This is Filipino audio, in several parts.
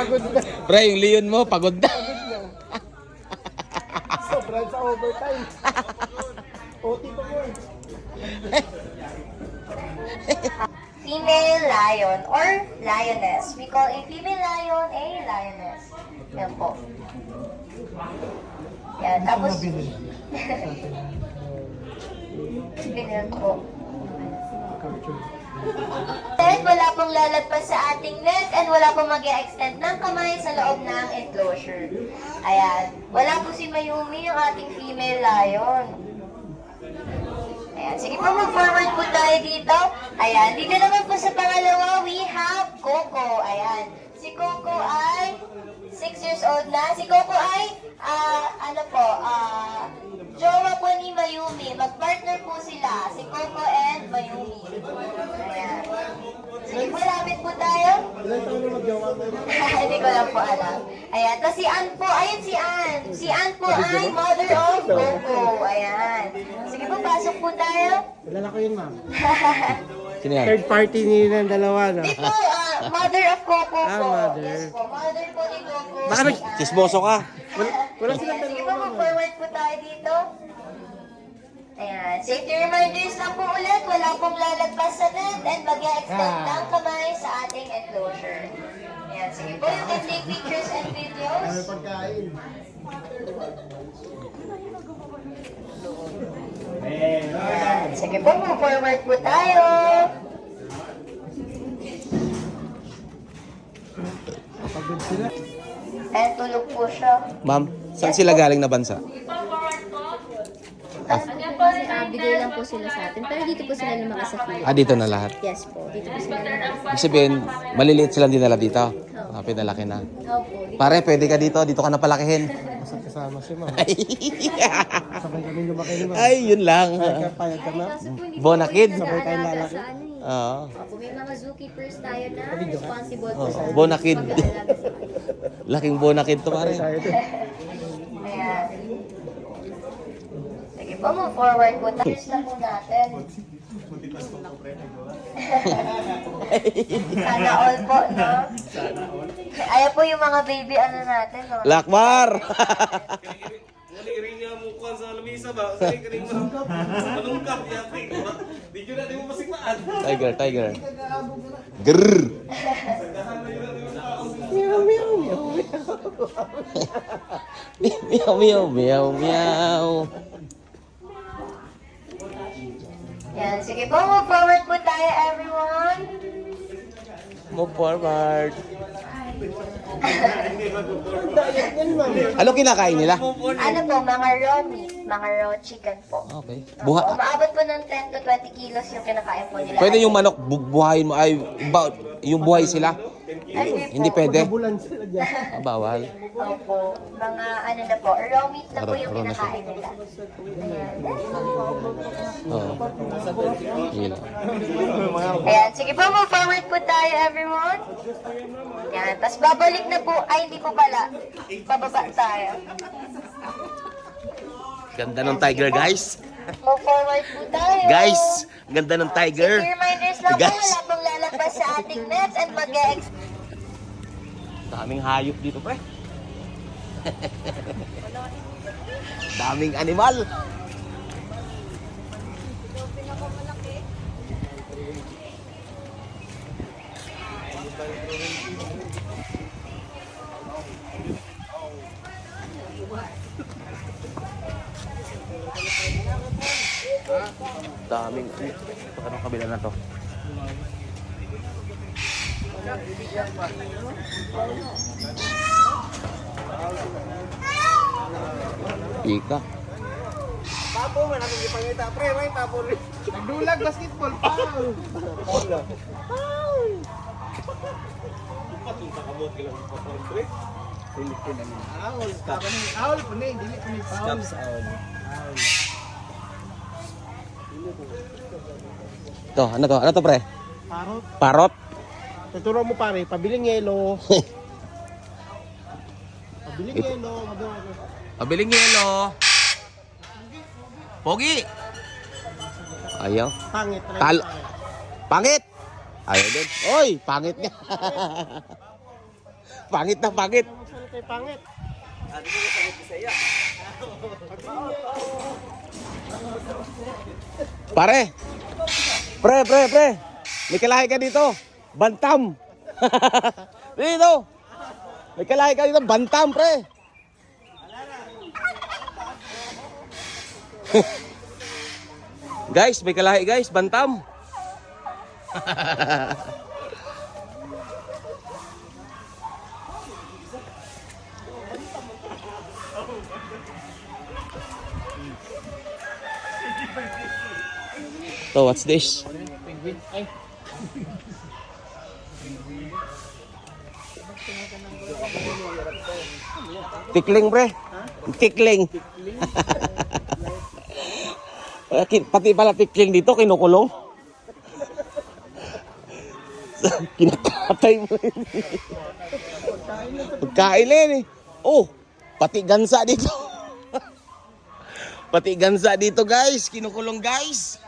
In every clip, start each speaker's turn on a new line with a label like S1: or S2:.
S1: Pagod na.
S2: Pre, yung leon mo, pagod na.
S1: Sobrang sa overtime. OT pa mo eh.
S3: Female lion or lioness. We call a female lion a lioness. Yan po. Yan, tapos... Binil po. Then, wala pong lalagpas sa ating neck and wala pong mag-extend ng kamay sa loob ng enclosure. Ayan. Wala po si Mayumi, yung ating female lion. Ayan. Sige po, move-forward po tayo dito. Ayan. Dito naman po sa pangalawa, we have Coco. Ayan. Si Coco ay 6 years old na. Si Coco ay, jowa po ni Mayumi. Mag-partner po sila. Si Coco and Mayumi. Ayan. Sige po, lapit po tayo.
S1: Ilan taon na mag-jowa tayo?
S3: Hindi ko lang po alam. Ayan. Tapos si Ann po. Ayun si Ann. Si Ann po ay mother of Coco. Ayan. Sige po, pasok po tayo.
S1: Kilala ko yun, ma'am.
S2: Sino yan?
S1: Third party nila ng dalawa, no?
S3: Dito, mother of Coco po.
S1: mother.
S3: Yes po, mother po ni Coco.
S1: Baka nag-
S2: Chismoso ka.
S1: Wala silang
S3: Ayan, sige
S1: dalawa,
S3: po,
S1: ma'am.
S3: forward po tayo dito. Ayan, safety reminders lang po ulit. Wala pong lalagpas sa net and mag-extend ng kamay sa ating enclosure. Ayan, sige po, you can take pictures and videos.
S1: Ano pagkain?
S3: Ayan, sige po, move forward po tayo.
S1: Pagod sila.
S3: And tulog po siya.
S2: Ma'am, saan sila galing na bansa?
S4: Bigay lang po sila sa atin. Pero dito po sila lumakas sa Philippines.
S2: Ah, dito na lahat.
S4: Yes po. Dito po sila lumakas.
S2: Ibig sabihin, maliliit silang dinala dito. Ah, pinalaki na.
S4: Opo.
S2: Pare, pwede ka dito. Dito ka na palakihin.
S1: Basta kasama si ma'am.
S2: Ay,
S1: Sabay kami lumaki ni ma'am.
S2: ay, yun lang.
S1: Payag ka, ma'am.
S4: Kaso po, hindi
S2: Bona
S4: po
S2: kid.
S4: sila
S1: Sabay tayo
S4: naalaga
S1: lalaki.
S4: sa ano eh.
S2: Oo.
S4: Opo, may mga zookeepers tayo na responsible po
S2: Oh,
S4: sa
S2: bona kid.
S4: pag-aalaga sa kanila.
S2: Laking bonakid to, pare.
S1: Tayo din.
S3: Ayan. Sige po, move forward po tayo. Cheers na po natin. Sana all po, no? Ayaw po yung mga baby ano natin, no?
S2: Lakmar!
S5: Ring niya mo kuha sa lamisa ba? Sa ring mo. Malungkap yata. Di ko na mo masigmaan.
S2: Tiger, tiger. Grrr! Meow, meow, meow, meow.
S3: Yan, sige po, move forward po tayo, everyone.
S2: Move forward. Ano kinakain nila?
S3: Ano po, mga raw meat, mga raw chicken po.
S2: Okay.
S3: Umaabot po ng 10 to 20 kilos yung kinakain po nila.
S2: Pwede yung manok buhayin mo ay yung buhay sila?
S3: Ay,
S2: Hindi pwede.
S1: Bulan sila dyan.
S2: Ah, bawal.
S3: Opo, mga ano na po, raw meat na po yung
S2: Raw na siya.
S3: kinakain nila. Ayan.
S2: Oo. Hila.
S3: Ayan, sige po, move forward po tayo, everyone. Ayan, tapos babalik na po, ay hindi po pala, pababa tayo.
S2: Ganda ng tiger, guys.
S3: Move forward po tayo.
S2: Guys, ganda ng tiger.
S3: Safety reminders lang po,
S2: Guys.
S3: wala pong lalagpas sa ating nets and mag-e-ex.
S2: Daming hayop dito, pre. Daming animal. Daming anong kabila na to? Ika.
S1: Tapo man ako gipangita pre, may tapo rin. Nagdulag basketball foul. Foul. Foul po na, dili po ni foul.
S2: To, ano to? Ano to, pre?
S1: Parot.
S2: Parot?
S1: Tuturo mo pare, pabiling yelo. Pabiling yelo.
S2: Pabiling yelo. Pogi. Ayaw.
S1: Pangit.
S2: Pangit. Ayaw din. Oy, pangit nga. Pangit na pangit.
S1: Magsalita pangit.
S5: Ano mo pangit Bisaya?
S2: Pare. Pre. May kalahi ka dito. Bantam. Dito. May kalahi ka dito. Bantam, pre. Guys, may kalahi guys. Bantam. So, what's this? Tikling, pre. Tikling. Pati pala tikling dito, kinukulong. Kinakatay mo rin. Pagkain na yun eh. Oh, pati gansa dito. Pati gansa dito guys, kinukulong guys.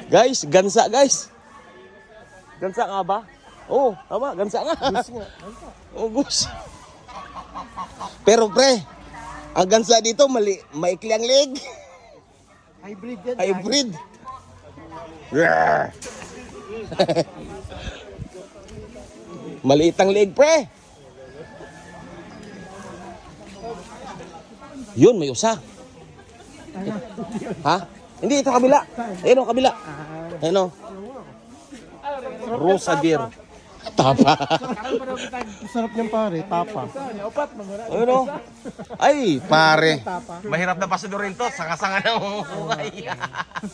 S2: Guys, gansa guys. Gansa nga ba? Oo, tama, gansa nga. Oh, gus. Pero pre, ang gansa dito maikli ang leg.
S1: Hybrid yan.
S2: Hybrid. Maliit ang leg, pre. Yun, may usa. Ha? Hindi, ito kabila. Ayun o, kabila. Ayun o. Rosa deer. Tapa.
S1: Sarap niyang pare, tapa.
S2: Ayun o. Ay, pare. Mahirap na pasadurin to. Sanga-sanga na buhay.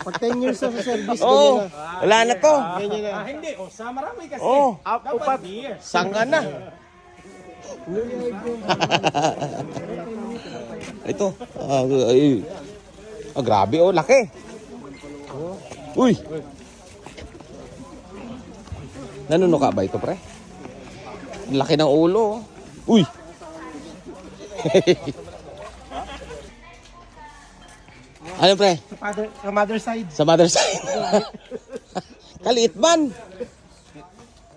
S1: Pag 10 years sa service,
S2: Oo. Wala na to.
S1: ganyan na.
S5: Hindi, o sa marami kasi.
S2: Oo.
S5: Dapat beer.
S2: Sanga na. Ito. Grabe oh, laki. Uy. Nanunuka ba ito, pre? Laki ng ulo. Oh. Uy. Ano, pre?
S1: Sa mother side.
S2: Sa mother side. Kaliit man.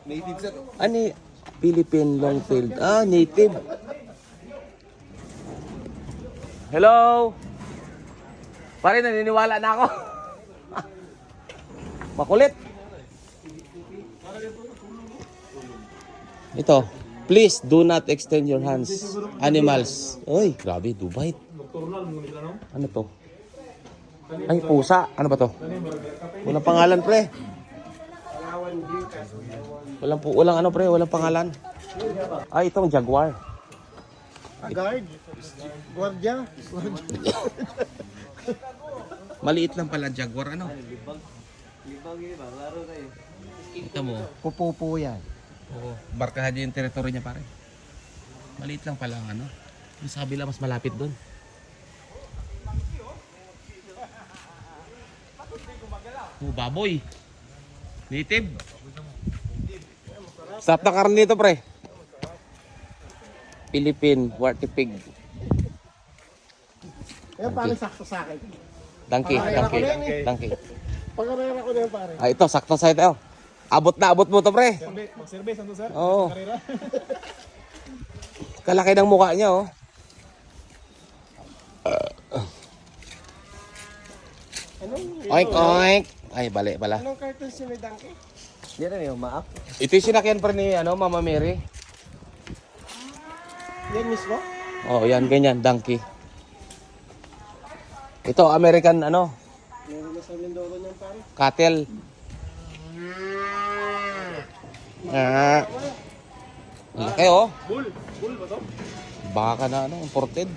S5: Native sir.
S2: Ani Philippine long-tailed. Ah, native. Hello. Pare, naniniwala na ako. Makulit. Ito. Please do not extend your hands. Animals. Oy, grabe, Dubai. Ano to? Ay, pusa. Ano ba to? Walang pangalan, pre. Walang ano, pre, walang pangalan. Ay, itong jaguar.
S1: Guard. Guardia.
S2: Maliit lang pala jaguar, ano? Kita mo.
S1: Pupupo yan.
S2: Oo, barkahan niya yung teritoryo niya, pare. Maliit lang pala ang ano. Yung sa kabila, mas malapit doon. Oh, baboy. Native. Sarap na karne dito, pre. Philippine Warty Pig.
S1: Yan pare, sakto sa akin.
S2: Donkey.
S1: Pag-arera ko na yan pare.
S2: Ah, ito, sakto sa ito. Abot mo to, pre.
S5: Mag-service, ano sir?
S2: Oo. Kalaki ng mukha niya, oh. Oink, oink. Ay, bali pala.
S1: Anong cartoon si may donkey?
S5: Yan na yung maap.
S2: Ito yung sinakyan pa ni Mama Mary.
S1: Yan mismo?
S2: Oh, yan, ganyan, donkey. Ito, American,
S1: Meron na sa Mindoro niyan pare.
S2: cattle. Ah. Laki, oh.
S5: Bull ba to?
S2: Baka na, imported.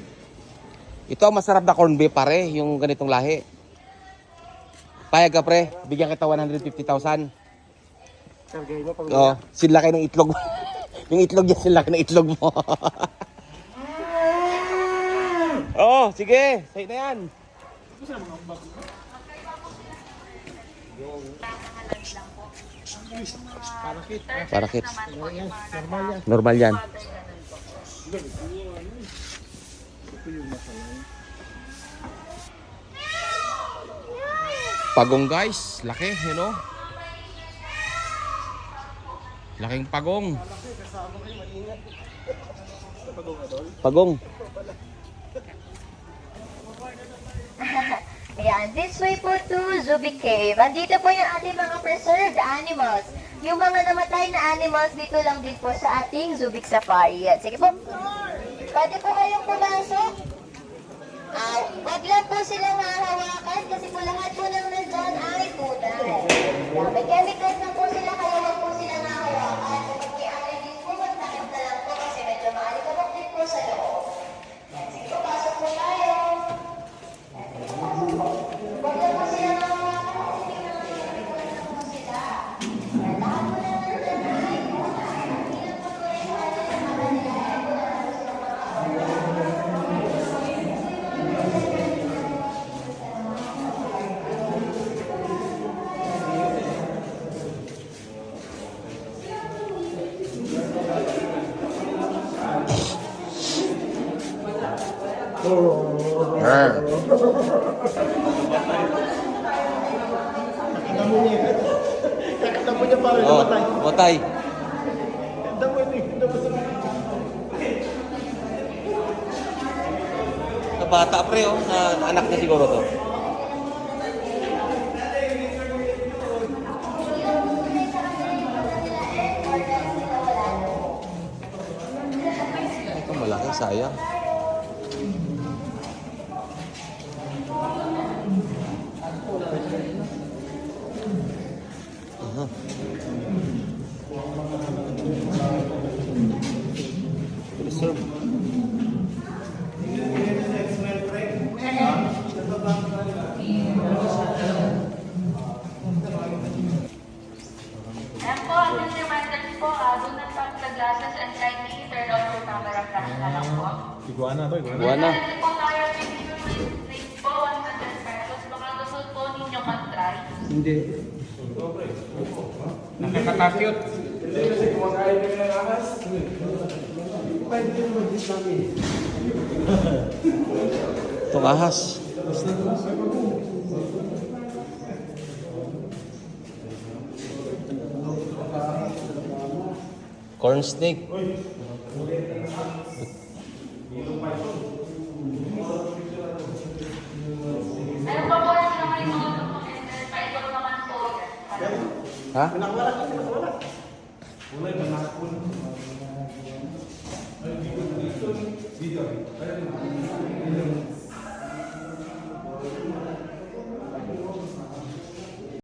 S2: Ito ang masarap na corned beef, pare, yung ganitong lahi. Payag ka, pre. Bigyan kita 150,000.
S1: Kargay mo pag
S2: Oh, sinlaki ng itlog. Yung itlog niya, sinlaki ng itlog mo. Oh, sige. Sa'yo na yan. Para kids. Normal yan. Pagong guys, laki, you know. Laking pagong. Pagong.
S3: Ayan, this way po to Zubic Cave. Andito po yung ating mga preserved animals. Yung mga namatay na animals, dito lang din po sa ating Zubic Safari. Yan. Sige po. Pwede po kayong pumasok. Wag lang po silang hahawakan kasi po lahat po ng nandyan ay tunay. May chemicals na po sila kaya wag po silang hahawakan. Kapag may allergies po, magtakip na lang po kasi medyo maalikabok din po sa loob. Yan. Sige po, pasok po tayo. Wag lang po silang hahawakan kasi may mga chemicals na po sila. Yan. Lahat po ng nandyan ay tunay. Hindi lang po tunay sa kanila ay tunay po silang mga
S1: Damo niya parang
S2: Oh,
S1: namatay.
S2: matay.
S1: Damo niya. Damo sa...
S2: Sa bata pre, oh. Sa anak niya siguro to. Ito malaki, sayang. Aha. Preserve.
S6: Ayan po, ang reminder po, do not touch the glasses and kindly turn off your camera flash na lang po.
S1: Iguana to, iguana.
S2: Buwan na.
S6: Meron po tayo picture with drinks po, 100 pesos. Baka gusto po ninyo mag-try.
S1: Hindi. Nakakatakyot.
S2: Itong ahas. Corn snake.
S6: Meron pa po yung mga mga documentary, paikot naman po yan.
S2: Ha?